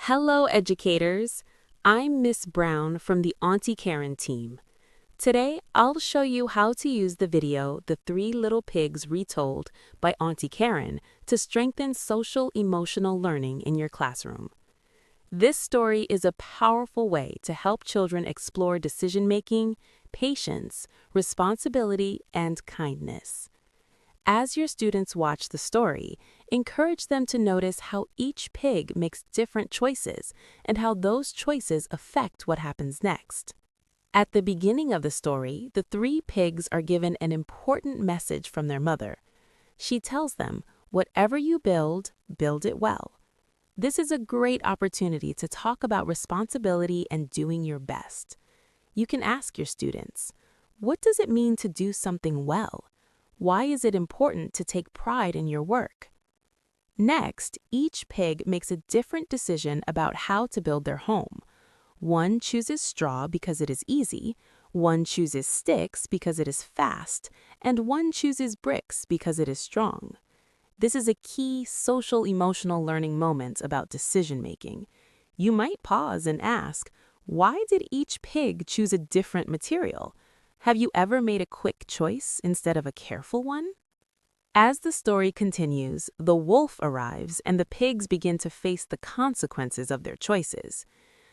Hello, educators. I'm Miss Brown from the Auntie Karen team. Today, I'll show you how to use the video The Three Little Pigs Retold by Auntie Karen to strengthen social-emotional learning in your classroom. This story is a powerful way to help children explore decision-making, patience, responsibility, and kindness. As your students watch the story, encourage them to notice how each pig makes different choices and how those choices affect what happens next. At the beginning of the story, the three pigs are given an important message from their mother. She tells them, "Whatever you build, build it well." This is a great opportunity to talk about responsibility and doing your best. You can ask your students, what does it mean to do something well? Why is it important to take pride in your work? Next, each pig makes a different decision about how to build their home. One chooses straw because it is easy, one chooses sticks because it is fast, and one chooses bricks because it is strong. This is a key social-emotional learning moment about decision-making. You might pause and ask, why did each pig choose a different material? Have you ever made a quick choice instead of a careful one? As the story continues, the wolf arrives and the pigs begin to face the consequences of their choices.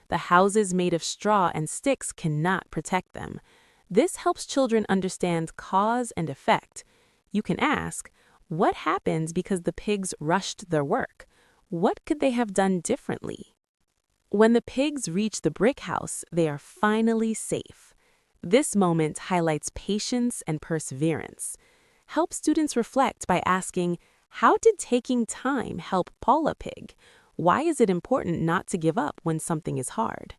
The houses made of straw and sticks cannot protect them. This helps children understand cause and effect. You can ask, what happens because the pigs rushed their work? What could they have done differently? When the pigs reach the brick house, they are finally safe. This moment highlights patience and perseverance. Help students reflect by asking, how did taking time help Paula Pig? Why is it important not to give up when something is hard?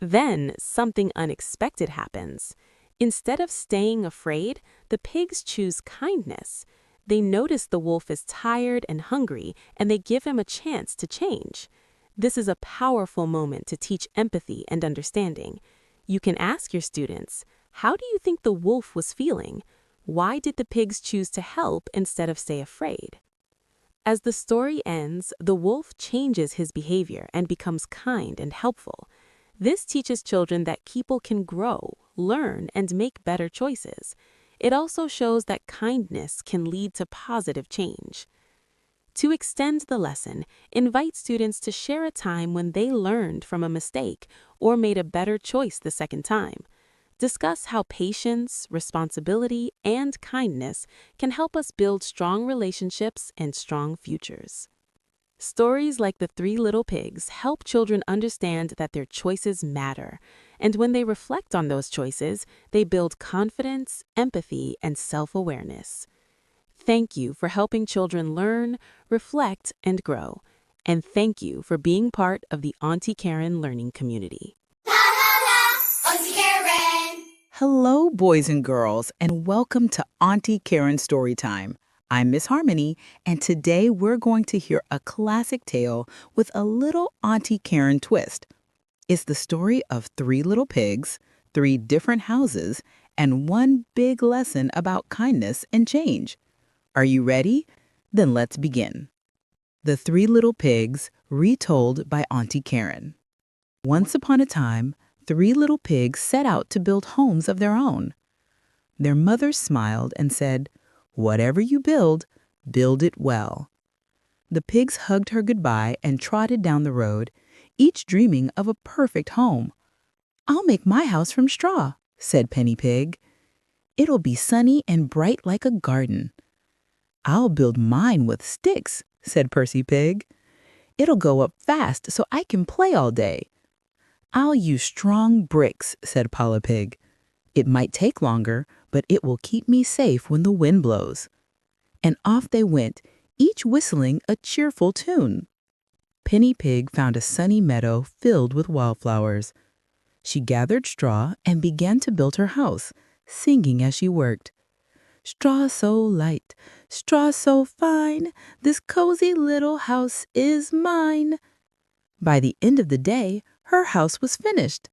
Then, something unexpected happens. Instead of staying afraid, the pigs choose kindness. They notice the wolf is tired and hungry, and they give him a chance to change. This is a powerful moment to teach empathy and understanding. You can ask your students, how do you think the wolf was feeling? Why did the pigs choose to help instead of stay afraid? As the story ends, the wolf changes his behavior and becomes kind and helpful. This teaches children that people can grow, learn, and make better choices. It also shows that kindness can lead to positive change. To extend the lesson, invite students to share a time when they learned from a mistake or made a better choice the second time. Discuss how patience, responsibility, and kindness can help us build strong relationships and strong futures. Stories like The Three Little Pigs help children understand that their choices matter, and when they reflect on those choices, they build confidence, empathy, and self-awareness. Thank you for helping children learn, reflect, and grow. And thank you for being part of the Auntie Karen learning community. Auntie Karen! Hello, boys and girls, and welcome to Auntie Karen Storytime. I'm Miss Harmony, and today we're going to hear a classic tale with a little Auntie Karen twist. It's the story of three little pigs, three different houses, and one big lesson about kindness and change. Are you ready? Then let's begin. The Three Little Pigs, retold by Auntie Karen. Once upon a time, three little pigs set out to build homes of their own. Their mother smiled and said, "Whatever you build, build it well." The pigs hugged her goodbye and trotted down the road, each dreaming of a perfect home. "I'll make my house from straw," said Penny Pig. "It'll be sunny and bright like a garden." "I'll build mine with sticks," said Percy Pig. "It'll go up fast so I can play all day." "I'll use strong bricks," said Paula Pig. "It might take longer, but it will keep me safe when the wind blows." And off they went, each whistling a cheerful tune. Penny Pig found a sunny meadow filled with wildflowers. She gathered straw and began to build her house, singing as she worked. "Straw so light, straw so fine, this cozy little house is mine." By the end of the day, her house was finished.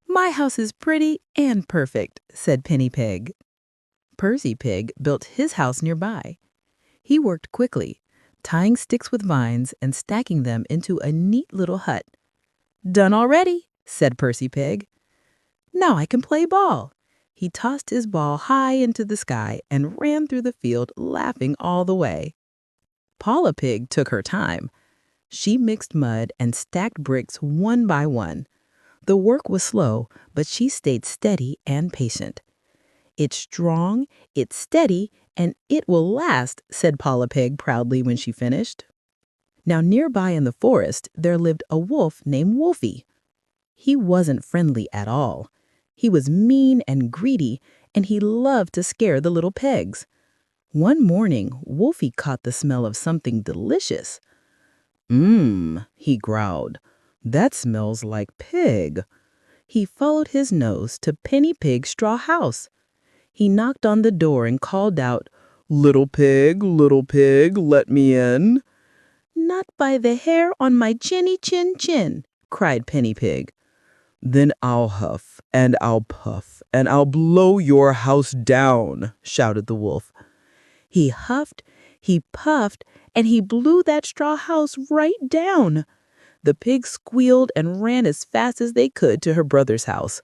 "My house is pretty and perfect," said Penny Pig. Percy Pig built his house nearby. He worked quickly, tying sticks with vines and stacking them into a neat little hut. "Done already," said Percy Pig. "Now I can play ball." He tossed his ball high into the sky and ran through the field, laughing all the way. Paula Pig took her time. She mixed mud and stacked bricks one by one. The work was slow, but she stayed steady and patient. "It's strong, it's steady, and it will last," said Paula Pig proudly when she finished. Now, nearby in the forest, there lived a wolf named Wolfie. He wasn't friendly at all. He was mean and greedy, and he loved to scare the little pigs. One morning, Wolfie caught the smell of something delicious. He growled. "That smells like pig." He followed his nose to Penny Pig's straw house. He knocked on the door and called out, little pig, let me in." "Not by the hair on my chinny chin chin," cried Penny Pig. "Then I'll huff, and I'll puff, and I'll blow your house down," shouted the wolf. He huffed, he puffed, and he blew that straw house right down. The pigs squealed and ran as fast as they could to her brother's house.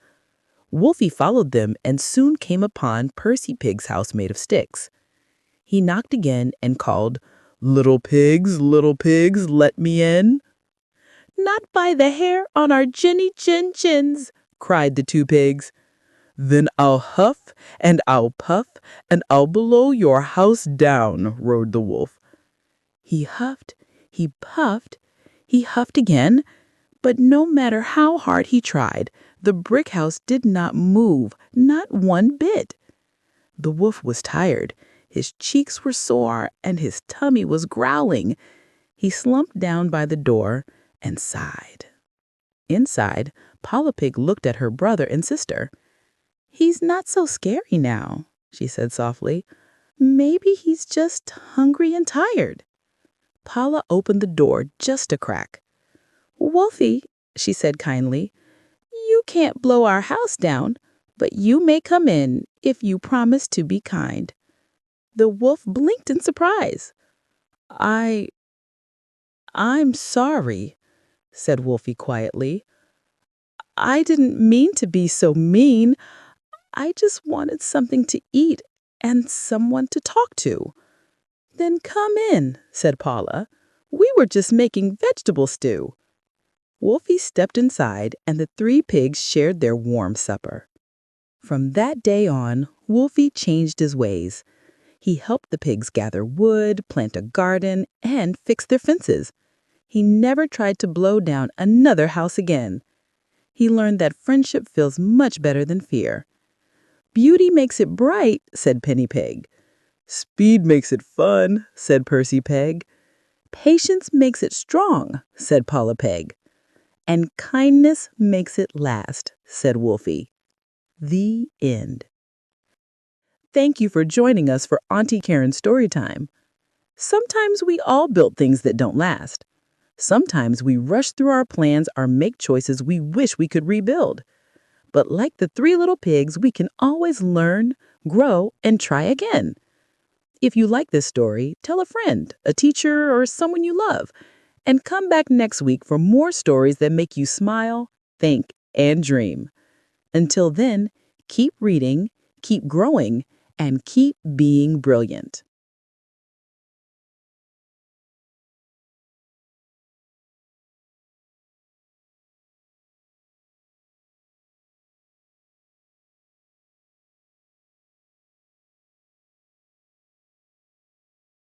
Wolfie followed them and soon came upon Percy Pig's house made of sticks. He knocked again and called, little pigs, let me in." "Not by the hair on our chinny chin chins," cried the two pigs. "Then I'll huff, and I'll puff, and I'll blow your house down," roared the wolf. He huffed, he puffed, he huffed again, but no matter how hard he tried, the brick house did not move, not one bit. The wolf was tired. His cheeks were sore, and his tummy was growling. He slumped down by the door and sighed. Inside, Paula Pig looked at her brother and sister. "He's not so scary now," she said softly. "Maybe he's just hungry and tired." Paula opened the door just a crack. "Wolfie," she said kindly, "you can't blow our house down, but you may come in if you promise to be kind." The wolf blinked in surprise. I'm sorry," said Wolfie quietly. "I didn't mean to be so mean. I just wanted something to eat and someone to talk to." "Then come in," said Paula. "We were just making vegetable stew." Wolfie stepped inside, and the three pigs shared their warm supper. From that day on, Wolfie changed his ways. He helped the pigs gather wood, plant a garden, and fix their fences. He never tried to blow down another house again. He learned that friendship feels much better than fear. "Beauty makes it bright," said Penny Pig. "Speed makes it fun," said Percy Peg. "Patience makes it strong," said Paula Peg. "And kindness makes it last," said Wolfie. The end. Thank you for joining us for Auntie Karen's Storytime. Sometimes we all build things that don't last. Sometimes we rush through our plans or make choices we wish we could rebuild. But like the three little pigs, we can always learn, grow, and try again. If you like this story, tell a friend, a teacher, or someone you love, and come back next week for more stories that make you smile, think, and dream. Until then, keep reading, keep growing, and keep being brilliant.